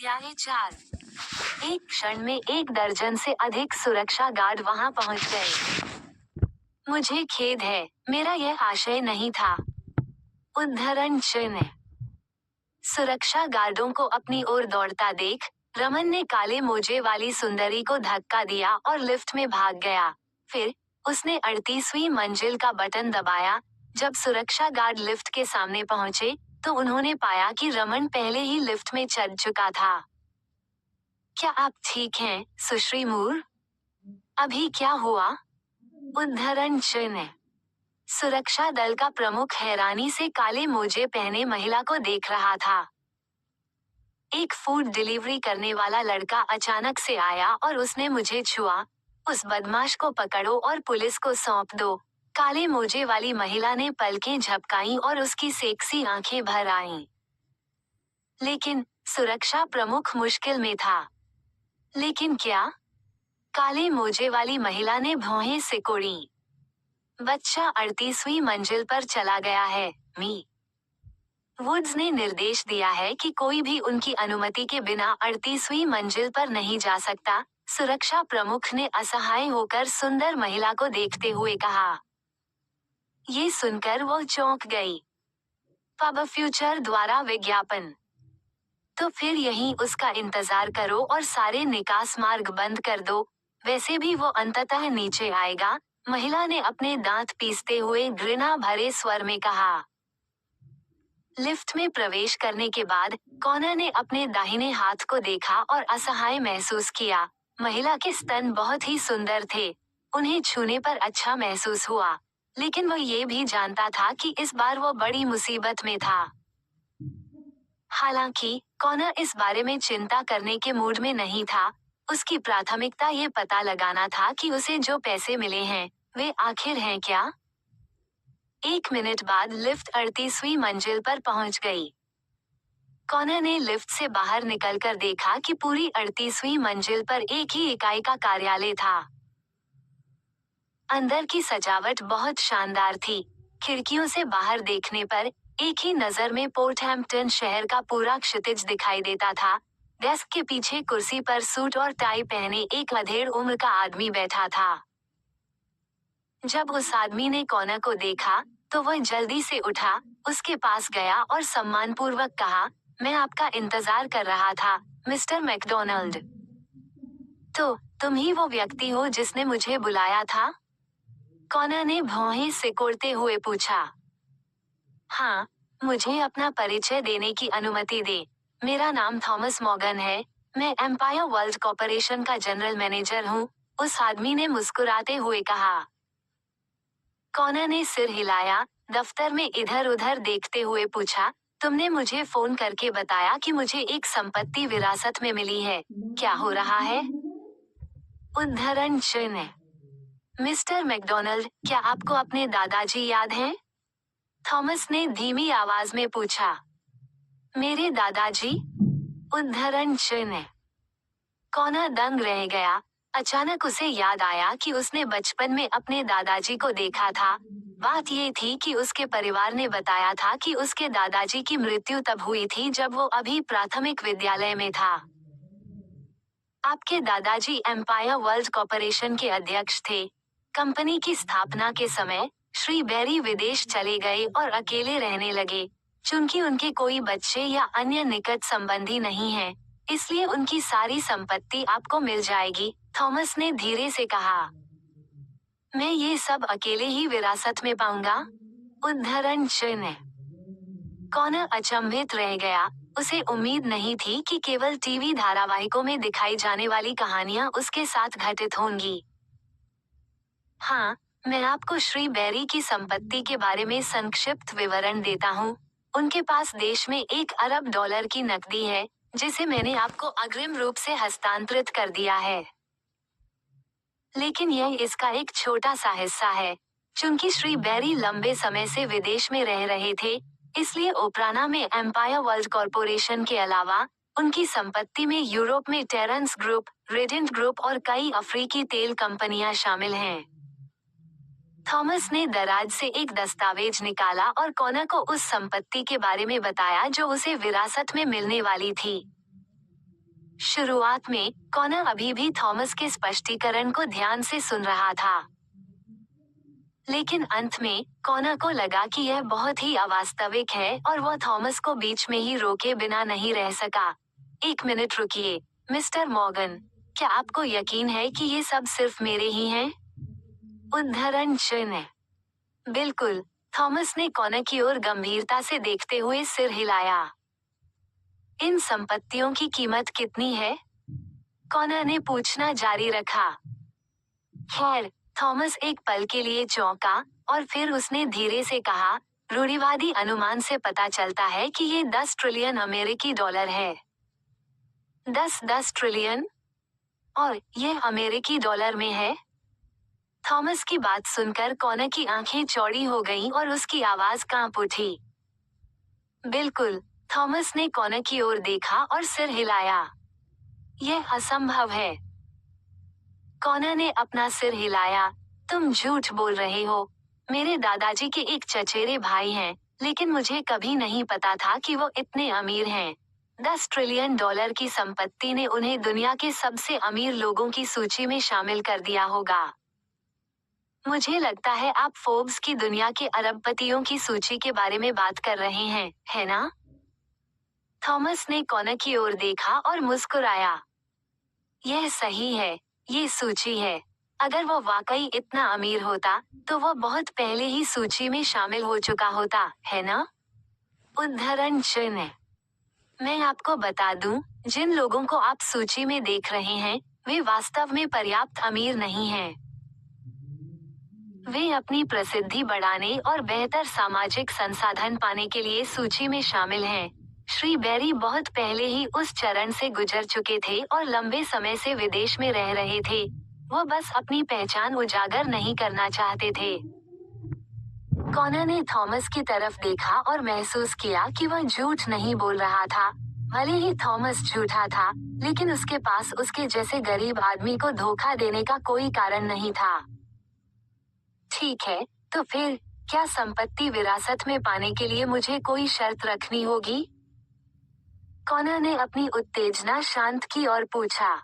अध्याय 4। एक क्षण में 1 दर्जन से अधिक सुरक्षा गार्ड वहां पहुंच गए। मुझे खेद है, मेरा यह आशय नहीं था। उद्धरण चिन्ह। सुरक्षा गार्डों को अपनी ओर दौड़ता देख रमन ने काले मोजे वाली सुंदरी को धक्का दिया और लिफ्ट में भाग गया। फिर उसने 38वीं मंजिल का बटन दबाया। जब सुरक्षा गार्ड लिफ्ट के सामने पहुंचे तो उन्होंने पाया कि रमन पहले ही लिफ्ट में चढ़ चुका था। क्या आप ठीक हैं, सुश्री मूर? अभी क्या हुआ? उद्धरण चिन्ह। सुरक्षा दल का प्रमुख हैरानी से काले मोजे पहने महिला को देख रहा था। एक फूड डिलीवरी करने वाला लड़का अचानक से आया और उसने मुझे छुआ। उस बदमाश को पकड़ो और पुलिस को सौंप दो। काले मोजे वाली महिला ने पलकें झपकाईं और उसकी सेक्सी आंखें भर आईं। लेकिन सुरक्षा प्रमुख मुश्किल में था। लेकिन क्या? काले मोजे वाली महिला ने भौहें सिकोड़ी। बच्चा 38वीं मंजिल पर चला गया है, मी वुड्स ने निर्देश दिया है कि कोई भी उनकी अनुमति के बिना 38वीं मंजिल पर नहीं जा सकता। सुरक्षा प्रमुख ने असहाय होकर सुंदर महिला को देखते हुए कहा। ये सुनकर वो चौंक गई। पब फ्यूचर द्वारा विज्ञापन। तो फिर यहीं उसका इंतजार करो और सारे निकास मार्ग बंद कर दो, वैसे भी वो अंततः नीचे आएगा, महिला ने अपने दांत पीसते हुए घृणा भरे स्वर में कहा। लिफ्ट में प्रवेश करने के बाद कॉनर ने अपने दाहिने हाथ को देखा और असहाय महसूस किया। महिला के स्तन बहुत ही सुंदर थे। उन्हें छूने पर अच्छा महसूस हुआ, लेकिन वो ये भी जानता था कि इस बार वो बड़ी मुसीबत में था। हालांकि कॉनर इस बारे में चिंता करने के मूड में नहीं था। उसकी प्राथमिकता ये पता लगाना था कि उसे जो पैसे मिले हैं वे आखिर हैं क्या। 1 मिनट बाद लिफ्ट 38वीं मंजिल पर पहुंच गई। कॉनर ने लिफ्ट से बाहर निकलकर देखा कि पूरी 38वीं मंजिल पर एक ही इकाई का कार्यालय था। अंदर की सजावट बहुत शानदार थी। खिड़कियों से बाहर देखने पर एक ही नजर में पोर्टहैम्पटन शहर का पूरा क्षितिज दिखाई देता था। डेस्क के पीछे कुर्सी पर सूट और टाई पहने एक अधेड़ उम्र का आदमी बैठा था। जब उस आदमी ने कॉनर को देखा तो वह जल्दी से उठा, उसके पास गया और सम्मानपूर्वक कहा, मैं आपका इंतजार कर रहा था, मिस्टर मैकडोनाल्ड। तो तुम ही वो व्यक्ति हो जिसने मुझे बुलाया था? कॉनर ने भौहें सिकोड़ते हुए पूछा। हाँ, मुझे अपना परिचय देने की अनुमति दे। मेरा नाम थॉमस मॉर्गन है। मैं एम्पायर वर्ल्ड कॉर्पोरेशन का जनरल मैनेजर हूँ, उस आदमी ने मुस्कुराते हुए कहा। कॉनर ने सिर हिलाया, दफ्तर में इधर उधर देखते हुए पूछा, तुमने मुझे फोन करके बताया कि मुझे एक संपत्ति विरासत में मिली है, क्या हो रहा है? उद्धरण चिन्ह। मिस्टर मैकडोनाल्ड, क्या आपको अपने दादाजी याद हैं? थॉमस ने धीमी आवाज में पूछा। मेरे दादाजी? उद्धरण चिन्ह। कॉनर दंग रह गया। अचानक उसे याद आया कि उसने बचपन में अपने दादाजी को देखा था। बात ये थी कि उसके परिवार ने बताया था कि उसके दादाजी की मृत्यु तब हुई थी जब वो अभी प्राथमिक विद्यालय में था। आपके दादाजी एम्पायर वर्ल्ड कॉर्पोरेशन के अध्यक्ष थे। कंपनी की स्थापना के समय श्री बेरी विदेश चले गए और अकेले रहने लगे। चूंकि उनके कोई बच्चे या अन्य निकट संबंधी नहीं हैं, इसलिए उनकी सारी संपत्ति आपको मिल जाएगी, थॉमस ने धीरे से कहा। मैं ये सब अकेले ही विरासत में पाऊंगा? उद्धरण चिन्ह। कॉनर अचंभित रह गया। उसे उम्मीद नहीं थी कि केवल टीवी धारावाहिकों में दिखाई जाने वाली कहानियां उसके साथ घटित होंगी। हाँ, मैं आपको श्री बेरी की संपत्ति के बारे में संक्षिप्त विवरण देता हूँ। उनके पास देश में $1 अरब की नकदी है, जिसे मैंने आपको अग्रिम रूप से हस्तांतरित कर दिया है। लेकिन यह इसका एक छोटा सा हिस्सा है। चूंकि श्री बेरी लंबे समय से विदेश में रह रहे थे, इसलिए ओप्राना में एम्पायर वर्ल्ड कॉर्पोरेशन के अलावा उनकी संपत्ति में यूरोप में टेरेंस ग्रुप, रेडिएंट ग्रुप और कई अफ्रीकी तेल कंपनियां शामिल हैं। थॉमस ने दराज से एक दस्तावेज निकाला और कॉनर को उस संपत्ति के बारे में बताया जो उसे विरासत में मिलने वाली थी। शुरुआत में कॉनर अभी भी थॉमस के स्पष्टीकरण को ध्यान से सुन रहा था, लेकिन अंत में कॉनर को लगा कि यह बहुत ही अवास्तविक है और वह थॉमस को बीच में ही रोके बिना नहीं रह सका। एक मिनट रुकिए, मिस्टर मॉर्गन, क्या आपको यकीन है कि ये सब सिर्फ मेरे ही हैं? उद्धरण चिन्ह। बिल्कुल, थॉमस ने कॉनर की ओर गंभीरता से देखते हुए सिर हिलाया। इन संपत्तियों की कीमत कितनी है? कॉनर ने पूछना जारी रखा। खैर, थॉमस एक पल के लिए चौंका और फिर उसने धीरे से कहा, रूढ़िवादी अनुमान से पता चलता है कि ये 10 ट्रिलियन अमेरिकी डॉलर है। 10 ट्रिलियन? और यह अमेरिकी डॉलर में है? थॉमस की बात सुनकर कॉनर की आंखें चौड़ी हो गईं और उसकी आवाज कांप उठी। बिल्कुल, थॉमस ने कॉनर की ओर देखा और सिर हिलाया। यह असंभव है। कॉनर ने अपना सिर हिलाया। तुम झूठ बोल रहे हो। मेरे दादाजी के एक चचेरे भाई हैं, लेकिन मुझे कभी नहीं पता था कि वो इतने अमीर हैं। 10 ट्रिलियन डॉलर की संपत्ति ने उन्हें दुनिया के सबसे अमीर लोगों की सूची में शामिल कर दिया होगा। मुझे लगता है आप फोर्ब्स की दुनिया के अरबपतियों की सूची के बारे में बात कर रहे हैं, है ना? थॉमस ने कॉनर की ओर देखा और मुस्कुराया। यह सही है, ये सूची है। अगर वो वाकई इतना अमीर होता, तो वो बहुत पहले ही सूची में शामिल हो चुका होता, है ना? उद्धरण चिन्ह। मैं आपको बता दूं, जिन लोगों को आप सूची में देख रहे हैं, वे वास्तव में पर्याप्त अमीर नहीं हैं। वे अपनी प्रसिद्धि बढ़ाने और बेहतर सामाजिक संसाधन पाने के लिए सूची में शामिल हैं। श्री बेरी बहुत पहले ही उस चरण से गुजर चुके थे और लंबे समय से विदेश में रह रहे थे। वो बस अपनी पहचान उजागर नहीं करना चाहते थे। कॉनर ने थॉमस की तरफ देखा और महसूस किया कि वह झूठ नहीं बोल रहा था। भले ही थॉमस झूठा था, लेकिन उसके पास उसके जैसे गरीब आदमी को धोखा देने का कोई कारण नहीं था। ठीक है, तो फिर क्या संपत्ति विरासत में पाने के लिए मुझे कोई शर्त रखनी होगी? कॉनर ने अपनी उत्तेजना शांत की और पूछा।